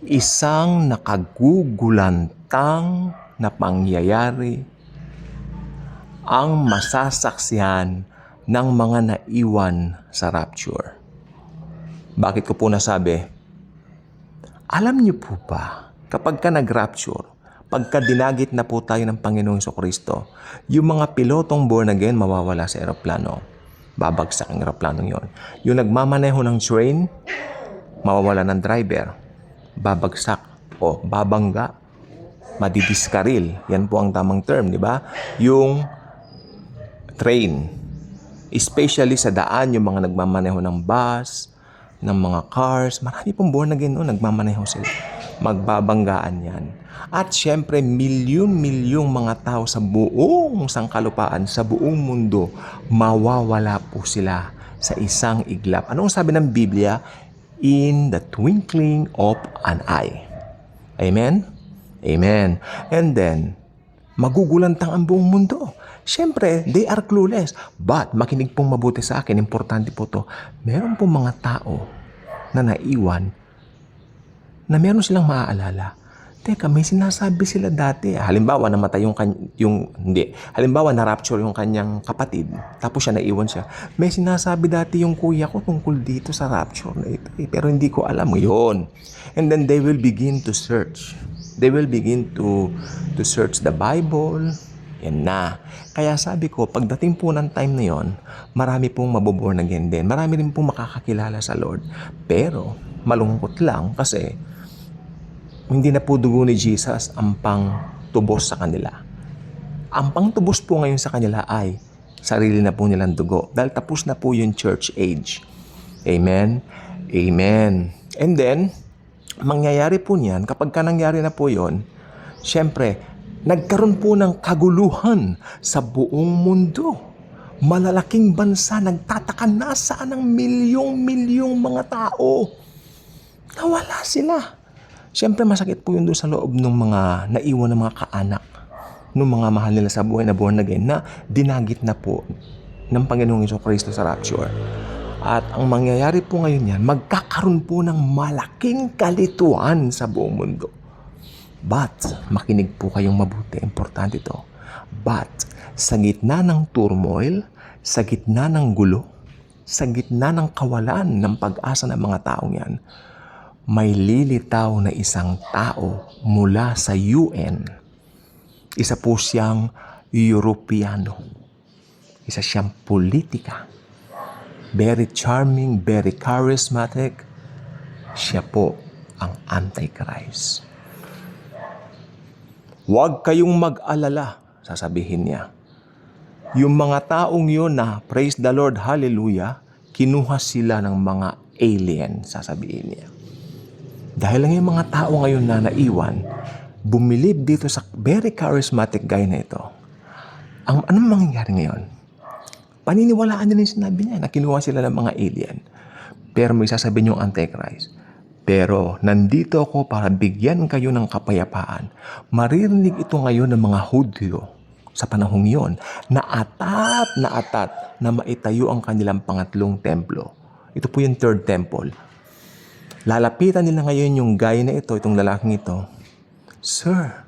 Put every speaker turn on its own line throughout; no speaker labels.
Isang nakagugulantang na pangyayari ang masasaksihan ng mga naiwan sa rapture. Bakit ko po nasabi? Alam niyo po ba, kapag ka nag-rapture, pagka dinagit na po tayo ng Panginoong Jesucristo, yung mga pilotong born again mawawala sa eroplano. Babagsak ang eroplanong yon. Yung nagmamaneho ng train, mawawala ng driver. Babagsak o babangga, madidiskaril. Yan po ang tamang term, di ba? Yung train, especially sa daan, yung mga nagmamaneho ng bus, ng mga cars, marami pong born again noon, nagmamaneho sila. Magbabanggaan yan. At syempre, milyon-milyong mga tao sa buong sangkalupaan, sa buong mundo, mawawala po sila sa isang iglap. Anong sabi ng Biblia? In the twinkling of an eye. Amen? Amen. And then, magugulantang ang buong mundo. Siyempre, they are clueless. But, makinig pong mabuti sa akin, importante po to, meron pong mga tao na naiwan na meron silang maaalala. Teka, may sinasabi sila dati. Halimbawa, namatay Halimbawa, na-rapture yung kanyang kapatid. Tapos siya, naiwan siya. May sinasabi dati yung kuya ko tungkol dito sa rapture na ito. Pero hindi ko alam yun. And then they will begin to search. They will begin to search the Bible. Yan na. Kaya sabi ko, pagdating po ng time na yon, marami pong maboborn again din. Marami rin pong makakakilala sa Lord. Pero, malungkot lang kasi hindi na po dugo ni Jesus ang pangtubos sa kanila. Ang pangtubos po ngayon sa kanila ay sarili na po nilang dugo. Dahil tapos na po yung church age. Amen? Amen. And then, mangyayari po niyan, kapag ka nangyari na po yon, syempre, nagkaroon po ng kaguluhan sa buong mundo. Malalaking bansa, nagtataka nasaan ang milyong-milyong mga tao. Nawala sila. Siyempre, masakit po yun doon sa loob ng mga naiwan ng mga kaanak, ng mga mahal nila sa buhay na born again, na dinagit na po ng Panginoong Jesucristo sa rapture. At ang mangyayari po ngayon yan, magkakaroon po ng malaking kalituan sa buong mundo. But, makinig po kayong mabuti, importante ito. But, sa gitna ng turmoil, sa gitna ng gulo, sa gitna ng kawalan ng pag-asa ng mga taong yan, may lilitaw na isang tao mula sa UN. Isa po siyang Europeyano. Isa siyang politika. Very charming, very charismatic. Siya po ang Antichrist. Huwag kayong mag-alala, sasabihin niya. Yung mga taong yun na, praise the Lord, hallelujah, kinuha sila ng mga alien, sasabihin niya. Dahil lang yung mga tao ngayon na naiwan, bumilib dito sa very charismatic guy na ito. Anong mangyayari ngayon? Paniniwalaan nila yung sinabi niya na kinuha sila ng mga alien. Pero may sasabihin yung Antichrist. Pero nandito ako para bigyan kayo ng kapayapaan. Maririnig ito ngayon ng mga Hudyo sa panahong yon na atat na maitayo ang kanilang pangatlong templo. Ito po yung third temple. Lalapitan nila ngayon yung guy na ito, itong lalaking ito. Sir,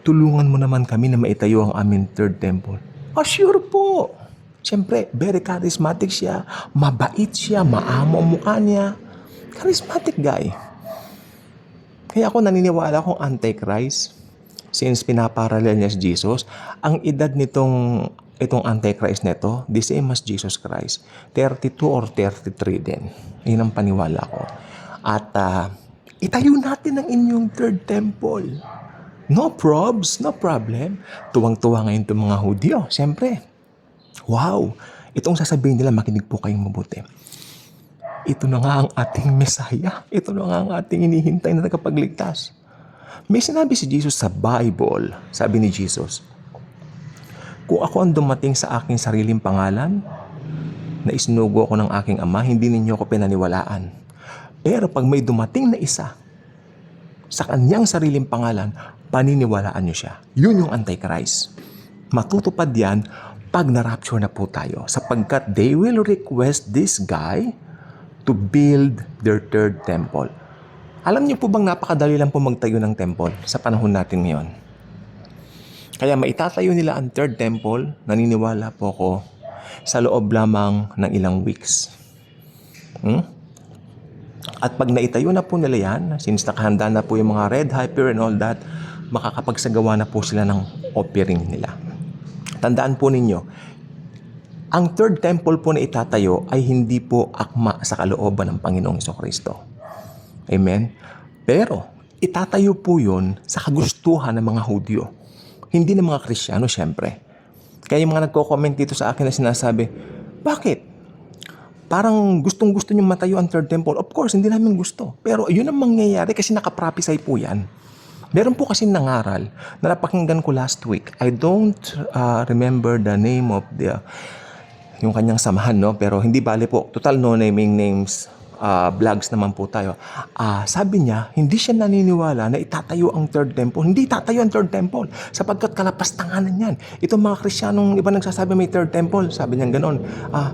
tulungan mo naman kami na maitayo ang aming third temple. Sure po. Siyempre, very charismatic siya. Mabait siya, maamo ang mukha niya. Charismatic guy. Kaya ako naniniwala kung Antichrist, since pinaparallel niya si Jesus, ang edad itong Antichrist nito, the same as Jesus Christ, 32 or 33 din. Yun ang paniwala ko. At itayo natin ang inyong third temple. No probs, no problem. Tuwang-tuwa ngayon itong mga Hudyo. Siyempre, wow, itong sasabihin nila, makinig po kayong mabuti. Ito na nga ang ating Mesaya. Ito na nga ang ating inihintay na tagapagligtas. May sinabi si Jesus sa Bible, sabi ni Jesus, kung ako ang dumating sa aking sariling pangalan, na isinugo ako ng aking Ama, hindi ninyo ako pinaniwalaan. Pero pag may dumating na isa sa kanyang sariling pangalan, paniniwalaan nyo siya. Yun yung Antichrist. Matutupad yan pag na-rapture na po tayo. Sapagkat they will request this guy to build their third temple. Alam niyo po bang napakadali lang po magtayo ng temple sa panahon natin ngayon? Kaya maitatayo nila ang third temple, naniniwala po ako, sa loob lamang ng ilang weeks. At pag naitayo na po nila yan, since nakahanda na po yung mga red hyper and all that, makakapagsagawa na po sila ng offering nila. Tandaan po ninyo, ang third temple po na itatayo ay hindi po akma sa kalooban ng Panginoong Jesucristo. Amen? Pero, itatayo po yun sa kagustuhan ng mga Hudyo. Hindi ng mga Kristiyano, syempre. Kaya yung mga nagko-comment dito sa akin na sinasabi, bakit? Parang gustong-gusto nyo matayo ang third temple. Of course, hindi namin gusto. Pero yun ang mangyayari kasi nakaprophesy po yan. Meron po kasi nangaral na napakinggan ko last week. I don't remember the name of yung kanyang samahan, no? Pero hindi bale po. Total no naming names. Vlogs naman po tayo. Sabi niya, hindi siya naniniwala na itatayo ang third temple. Hindi itatayo ang third temple sapagkat kalapastanganan yan. Itong mga Kristiyanong iba nagsasabi may third temple. Sabi niya ganon.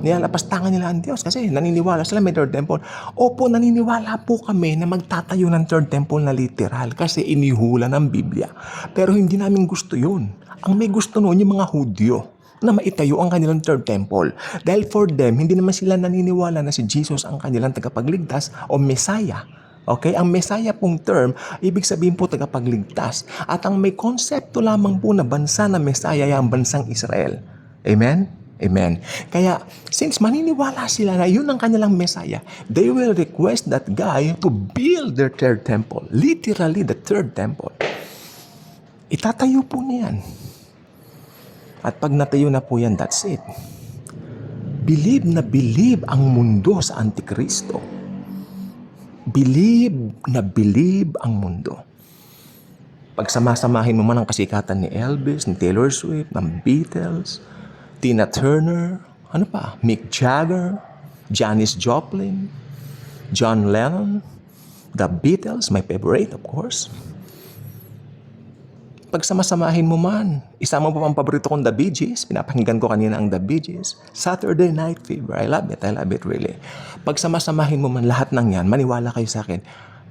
Nilalapastangan nila ang Diyos kasi naniniwala sila may third temple. Opo, naniniwala po kami na magtatayo ng third temple na literal kasi inihula ng Biblia. Pero hindi namin gusto yun. Ang may gusto noon yung mga Hudyo na maitayo ang kanilang third temple. Dahil for them, hindi naman sila naniniwala na si Jesus ang kanilang tagapagligtas o Messiah. Okay? Ang Messiah pong term, ibig sabihin po tagapagligtas. At ang may konsepto lamang po na bansa na Messiah ay ang bansang Israel. Amen? Amen. Kaya, since maniniwala sila na yun ang kanilang Messiah, they will request that guy to build their third temple. Literally, the third temple. Itatayo po niyan. At pag natayo na po yan, that's it. Believe na believe ang mundo sa Antikristo. Believe na believe ang mundo. Pag samasamahin mo man ang kasikatan ni Elvis, ni Taylor Swift, ng Beatles, Tina Turner, ano pa, Mick Jagger, Janis Joplin, John Lennon, the Beatles, my favorite of course. Pag samasamahin mo man, isama mo pa ang paborito kong The Bee Gees, pinapakinggan ko kanina ang The Bee Gees, Saturday Night Fever, I love it really. Pag samasamahin mo man lahat ng yan, maniwala kayo sa akin,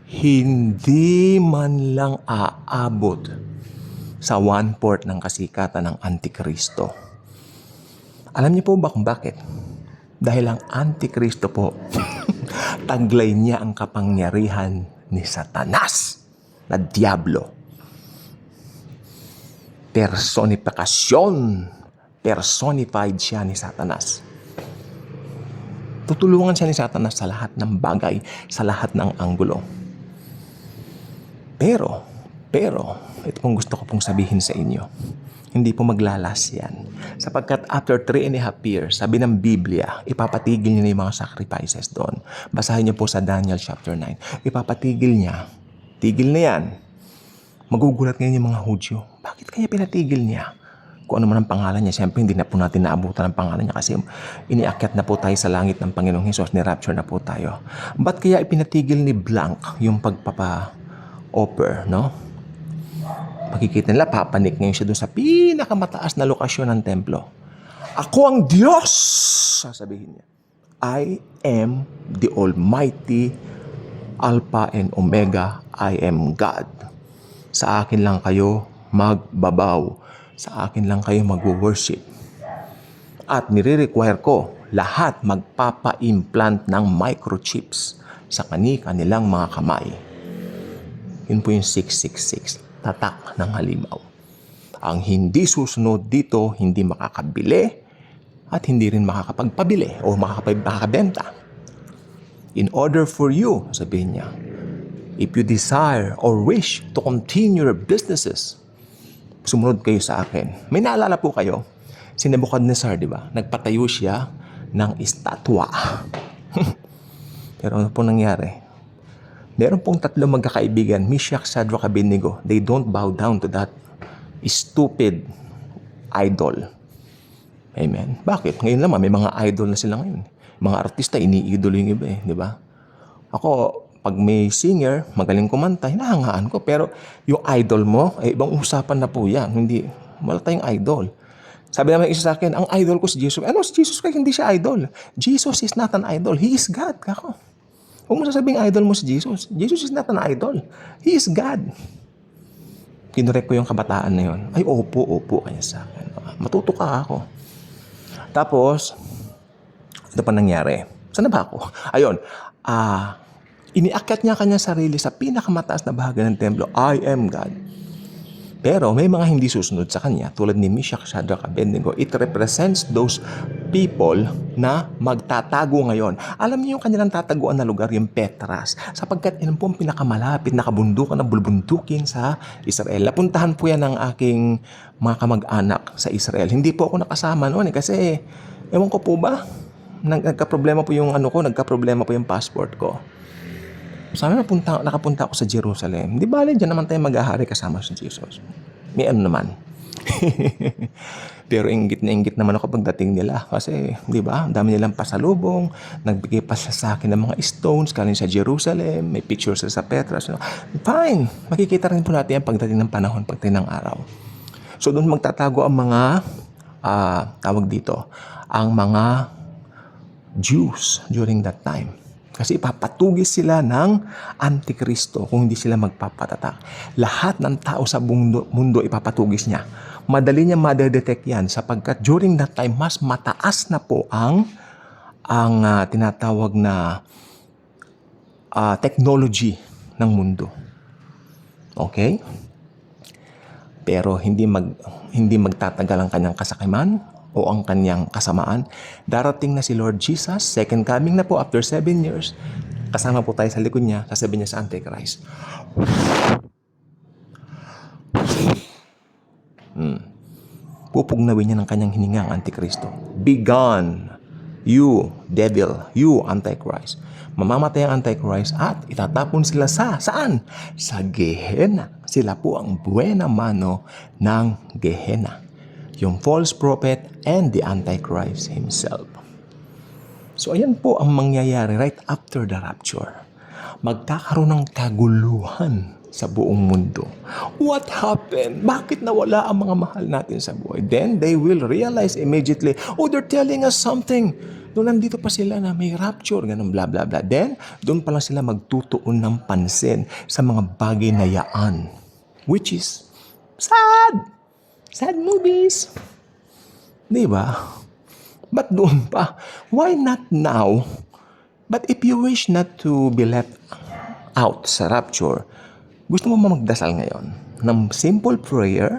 hindi man lang aabot sa 1/4 ng kasikatan ng Antikristo. Alam niyo po ba kung bakit? Dahil ang Antikristo po, taglay niya ang kapangyarihan ni Satanas na Diablo. Personified siya ni Satanas. Tutulungan siya ni Satanas sa lahat ng bagay, sa lahat ng anggulo. Pero, ito pong gusto ko pong sabihin sa inyo, hindi po maglalas yan. Sapagkat after 3.5 years, sabi ng Biblia, ipapatigil niya yung mga sacrifices doon. Basahin niyo po sa Daniel chapter 9. Ipapatigil niya. Tigil na yan. Magugulat ngayon yung mga Hudyo. Bakit kaya pinatigil niya? Kung ano man ang pangalan niya, siyempre hindi na po natin naabutan ang pangalan niya kasi iniakyat na po tayo sa langit ng Panginoong Hesus, ni-rapture na po tayo. Ba't kaya ipinatigil ni Blank yung pagpapa-offer, no? Makikita nila, papanik ngayon siya doon sa pinakamataas na lokasyon ng templo. Ako ang Diyos! Sasabihin niya. I am the Almighty, Alpha and Omega. I am God. Sa akin lang kayo magbabaw. Sa akin lang kayo mag-worship. At nire-require ko lahat magpapa-implant ng microchips sa kanilang mga kamay. Yun po yung 666. Tatak ng halimaw. Ang hindi susunod dito, hindi makakabili at hindi rin makakapagpabili o makakabenta. In order for you, sabihin niya, if you desire or wish to continue your businesses, sumunod kayo sa akin. May naalala po kayo, si Nebuchadnezzar, di ba? Nagpatayo siya ng estatwa. Pero ano po nangyari? Meron pong 3 magkakaibigan, Meshach, Shadrach, Abednego. They don't bow down to that stupid idol. Amen. Bakit? Ngayon naman, may mga idol na sila ngayon. Mga artista, iniidolo yung iba di ba? Ako, pag may singer, magaling kumanta, hinahangaan ko. Pero yung idol mo, ibang usapan na po yan. Hindi, wala tayong idol. Sabi naman isa sa akin, ang idol ko si Jesus. Ano si Jesus? Kaya hindi siya idol. Jesus is not an idol. He is God. Kako. Huwag mo sasabing idol mo si Jesus. Jesus is not an idol. He is God. Kinurek ko yung kabataan na yun. Ay, opo, kanya sa akin. Matuto ka ako. Tapos, ito pa nangyari. Saan na ba ako? Ayun, iniakyat niya kanya sarili sa pinakamataas na bahagi ng templo. I am God. Pero may mga hindi susunod sa kanya tulad ni Meshach, Shadrach, Abednego. It represents those people na magtatago ngayon. Alam niyo yung kanilang tataguan na lugar, yung Petras, sapagkat yun po ang pinakamalapit na kabundukan na bulbundukin sa Israel. Napuntahan po yan ng aking mga kamag-anak sa Israel. Hindi po ako nakasama noon kasi ewan ko po ba, nagka-problema po yung nagka-problema po yung passport ko. Sana nakapunta ako sa Jerusalem. Di bale, dyan naman tayo mag-ahari kasama sa Jesus. May naman. Pero inggit naman ako pagdating nila. Kasi, di ba, ang dami nilang pasalubong. Nagbigay pa sa akin ng mga stones galing sa Jerusalem. May pictures sa Petras. Fine. Makikita rin po natin ang pagdating ng panahon, pagdating ng araw. So, doon magtatago ang mga, ang mga Jews during that time. Kasi ipapatugis sila ng Antikristo kung hindi sila magpapatatak. Lahat ng tao sa mundo ipapatugis niya. Madali niya madedetect yan sapagkat during that time, mas mataas na po ang tinatawag na technology ng mundo. Okay? Pero hindi magtatagal ang kanyang kasakiman o ang kanyang kasamaan. Darating na si Lord Jesus, second coming na po after 7 years. Kasama po tayo sa likod niya, sasabihin niya sa Antichrist. Pupugnawin niya ng kanyang hininga ang Antikristo. Be gone, you devil, you Antichrist. Mamamatay ang Antichrist at itatapon sila saan? Sa Gehenna. Sila po ang buena mano ng Gehenna. Yung false prophet and the Antichrist himself. So ayan po ang mangyayari right after the rapture. Magkakaroon ng kaguluhan sa buong mundo. What happened? Bakit nawala ang mga mahal natin sa buhay? Then they will realize immediately, they're telling us something. Doon nandito pa sila na may rapture, ganun bla bla bla. Then, doon pa lang sila magtutuon ng pansin sa mga bagay na yaan. Which is sad. Sad movies. Di ba? But doon pa, why not now? But if you wish not to be left out sa rapture, gusto mo magdasal ngayon ng simple prayer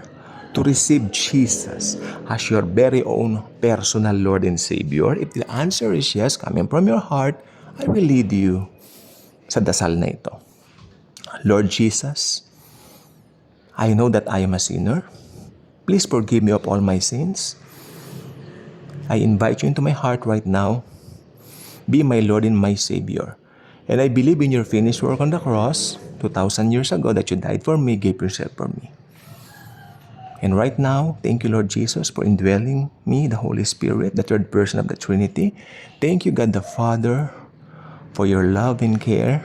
to receive Jesus as your very own personal Lord and Savior. If the answer is yes, coming from your heart, I will lead you sa dasal na ito. Lord Jesus, I know that I am a sinner. Please forgive me of all my sins. I invite you into my heart right now. Be my Lord and my Savior. And I believe in your finished work on the cross 2,000 years ago that you died for me, gave yourself for me. And right now, thank you, Lord Jesus, for indwelling me, the Holy Spirit, the third person of the Trinity. Thank you, God the Father, for your love and care.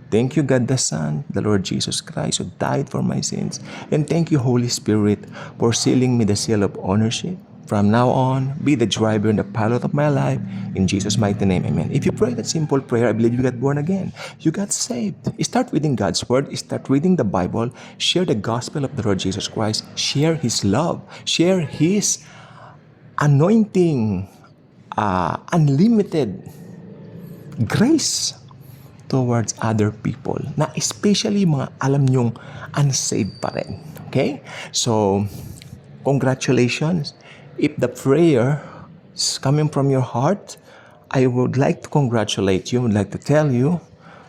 Thank you, God the Son, the Lord Jesus Christ, who died for my sins. And thank you, Holy Spirit, for sealing me the seal of ownership. From now on, be the driver and the pilot of my life. In Jesus' mighty name, amen. If you pray that simple prayer, I believe you got born again. You got saved. Start reading God's Word. Start reading the Bible. Share the gospel of the Lord Jesus Christ. Share His love. Share His anointing, unlimited grace towards other people, na especially mga alam nyong unsaved pa rin. Okay? So, congratulations. If the prayer is coming from your heart, I would like to congratulate you. I would like to tell you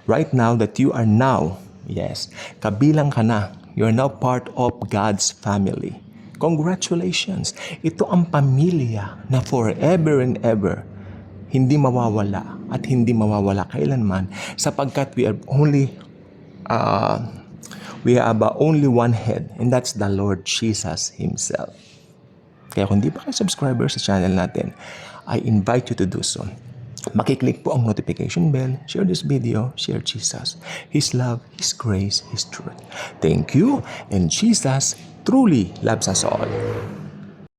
right now that you are now, yes, kabilang ka na. You are now part of God's family. Congratulations. Ito ang pamilya na forever and ever hindi mawawala at hindi mawawala kailanman sapagkat we have only one head, and that's the Lord Jesus Himself. Kaya kung di pa kayo subscriber sa channel natin, I invite you to do so. Makiklik po ang notification bell, share this video, share Jesus, His love, His grace, His truth. Thank you, and Jesus truly loves us all.